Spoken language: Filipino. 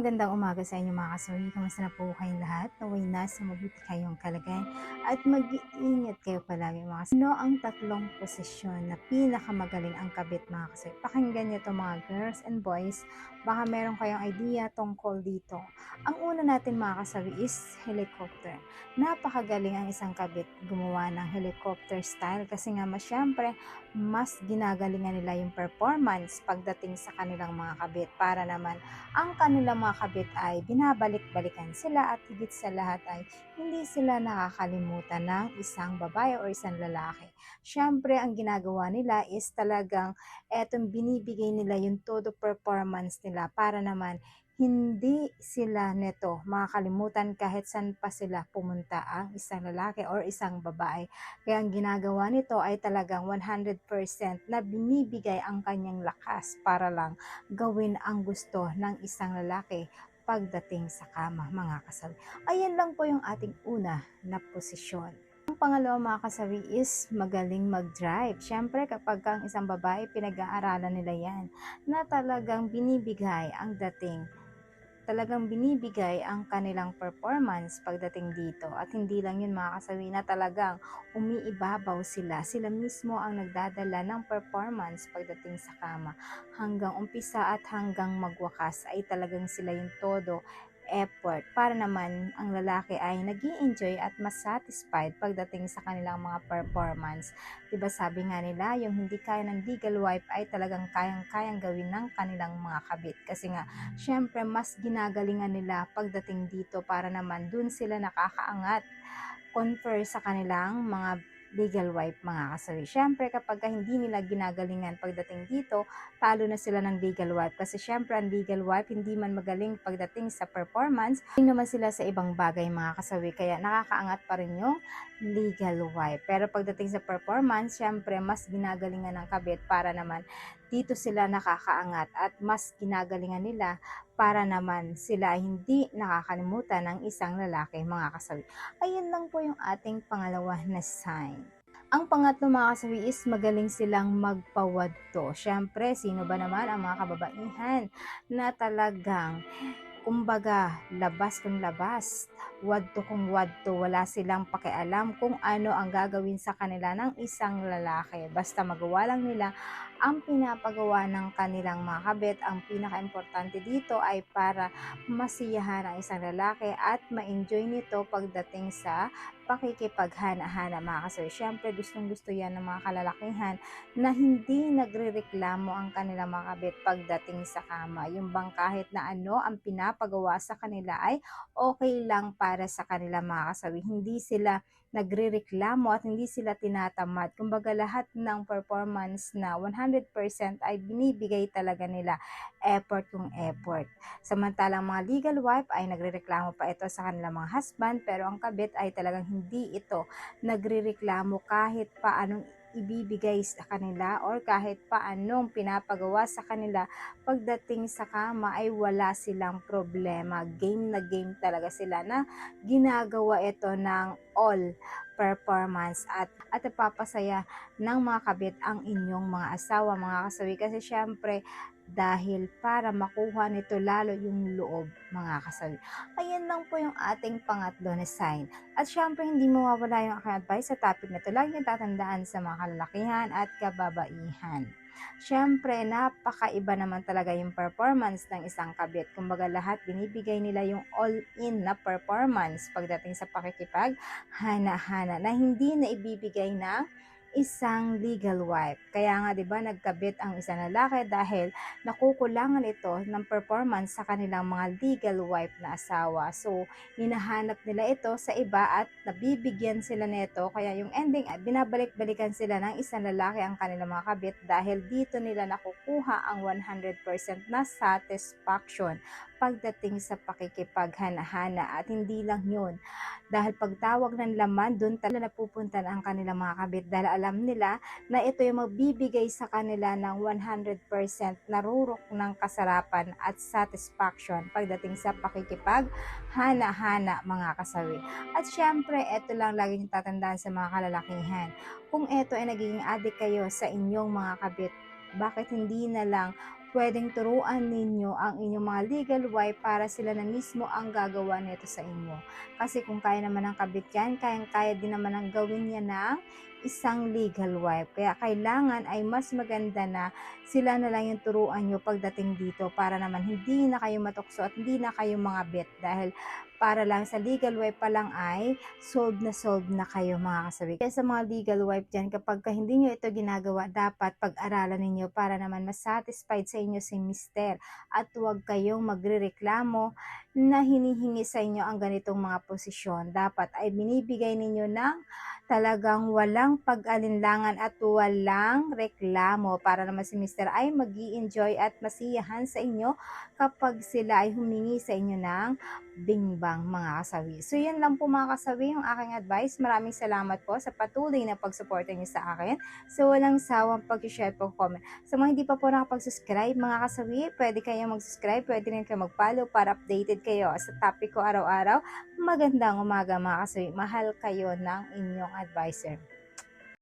Magandang umaga sa inyo mga kasuri. Kamusta na po kayong lahat? Naway nasa mabuti kayong kalagayan at mag-iingat kayo palagi mga kasuri. Ano ang tatlong posisyon na pinakamagaling ang kabit mga kasuri? Pakinggan nyo to mga girls and boys. Baka meron kayong idea tungkol dito. Ang una natin mga kasuri is helicopter. Napakagaling ang isang kabit gumawa ng helicopter style kasi nga syempre mas ginagalingan nila yung performance pagdating sa kanilang mga kabit para naman ang kanilang mga kabit ay binabalik-balikan sila at higit sa lahat ay hindi sila nakakalimutan ng isang babae o isang lalaki. Siyempre, ang ginagawa nila is talagang etong binibigay nila yung todo performance nila para naman hindi sila neto makakalimutan kahit saan pa sila pumunta ang isang lalaki or isang babae. Kaya ang ginagawa nito ay talagang 100% na binibigay ang kanyang lakas para lang gawin ang gusto ng isang lalaki pagdating sa kama mga kasawi. Ayan lang po yung ating una na posisyon. Ang pangalawa mga kasawi is magaling mag-drive. Siyempre kapag ang isang babae pinag-aaralan nila yan na talagang binibigay ang kanilang performance pagdating dito at hindi lang yun mga kasawi na talagang umiibabaw sila mismo ang nagdadala ng performance pagdating sa kama hanggang umpisa at hanggang magwakas ay talagang sila yung todo effort para naman ang lalaki ay nag-i-enjoy at mas satisfied pagdating sa kanilang mga performance. Diba sabi nga nila, yung hindi kaya ng legal wife ay talagang kayang-kayang gawin ng kanilang mga kabit kasi nga syempre mas ginagalingan nila pagdating dito para naman dun sila nakakaangat confer sa kanilang mga legal wife mga kasawi. Syempre kapag hindi nila ginagalingan pagdating dito, talo na sila ng legal wife kasi syempre ang legal wife hindi man magaling pagdating sa performance, hindi naman sila sa ibang bagay mga kasawi kaya nakakaangat pa rin yung legal wife. Pero pagdating sa performance, syempre mas ginagalingan ng kabit para naman dito sila nakakaangat at mas ginagalingan nila para naman sila hindi nakakalimutan ng isang lalaki mga kasawi. Ayan lang po yung ating pangalawa na sign. Ang pangatlo mga kasawi is magaling silang magpawadto. Siyempre, sino ba naman ang mga kababaihan na talagang kumbaga, labas kung labas, wadto kung wadto, wala silang pakialam kung ano ang gagawin sa kanila ng isang lalaki. Basta magawa lang nila ang pinapagawa ng kanilang mga kabit. Ang pinaka-importante dito ay para masiyahan ang isang lalaki at ma-enjoy nito pagdating sa pakikipaghana-hana mga kasoy. Siyempre, gustong-gusto yan ng mga kalalakihan na hindi nagrereklamo ang kanilang mga kabit pagdating sa kama. Yung bang kahit na ano ang pinapagawa sa kanila ay okay lang para sa kanila mga kasawi. Hindi sila nagrereklamo at hindi sila tinatamad. Kumbaga lahat ng performance na 100% ay binibigay talaga nila effort kung effort. Samantalang mga legal wife ay nagrereklamo pa ito sa kanilang mga husband pero ang kabit ay talagang hindi ito nagrereklamo kahit paanong ibibigay sa kanila or kahit paanong pinapagawa sa kanila pagdating sa kama ay wala silang problema. Game na game talaga sila na ginagawa ito ng all performance at napapasaya ng mga kabit ang inyong mga asawa mga kasawi kasi syempre dahil para makuha nito lalo yung loob mga kasawi. Ayan lang po yung ating pangatlo na sign. At syempre hindi mawawala yung aking advice sa topic na ito. Lagi yung tatandaan sa mga kalalakihan at kababaihan. Syempre, napakaiba naman talaga yung performance ng isang kabit. Kumbaga lahat binibigay nila yung all-in na performance pagdating sa pakikipag hana-hana na hindi na ibibigay ng isang legal wife. Kaya nga 'di ba nagkabit ang isang lalaki dahil nakukulangan ito ng performance sa kanilang mga legal wife na asawa. So, hinahanap nila ito sa iba at nabibigyan sila nito kaya yung ending ay binabalik-balikan sila ng isang lalaki ang kanilang mga kabit dahil dito nila nakukuha ang 100% na satisfaction pagdating sa pakikipaghana-hana at hindi lang yun dahil pagtawag ng laman doon talaga napupunta ang kanilang mga kabit dahil alam nila na ito yung magbibigay sa kanila ng 100% narurok ng kasarapan at satisfaction pagdating sa pakikipag hana-hana mga kasawi. At syempre, ito lang lagi niyong tatandaan sa mga kalalakihan. Kung ito ay nagiging adik kayo sa inyong mga kabit, bakit hindi na lang pwedeng turuan ninyo ang inyong mga legal wife para sila na mismo ang gagawa nito sa inyo. Kasi kung kaya naman ng kabit yan, kayang-kaya din naman ang gawin niya ng isang legal wife. Kaya kailangan ay mas maganda na sila na lang yung turuan nyo pagdating dito para naman hindi na kayo matukso at hindi na kayo mga bet dahil para lang sa legal wife pa lang ay solve na kayo mga kasawi. Kaya sa mga legal wife dyan, kapag hindi nyo ito ginagawa, dapat pag-aralan ninyo para naman mas satisfied sa inyo si mister at huwag kayong magrereklamo na hinihingi sa inyo ang ganitong mga posisyon. Dapat ay binibigay ninyo ng talagang walang pag-alinlangan at walang reklamo para naman si mister ay mag-i-enjoy at masiyahan sa inyo kapag sila ay humingi sa inyo ng bingbang mga kasawi. So yan lang po mga kasawi yung aking advice. Maraming salamat po sa patuloy na pagsuporta niyo sa akin. So walang sawang pag-share po, comment. Sa mga hindi pa po nakapag-subscribe mga kasawi, pwede kayong mag-subscribe, pwede rin kayo mag-follow para updated kayo sa topic ko araw-araw. Magandang umaga mga kasawi. Mahal kayo ng inyong advisor.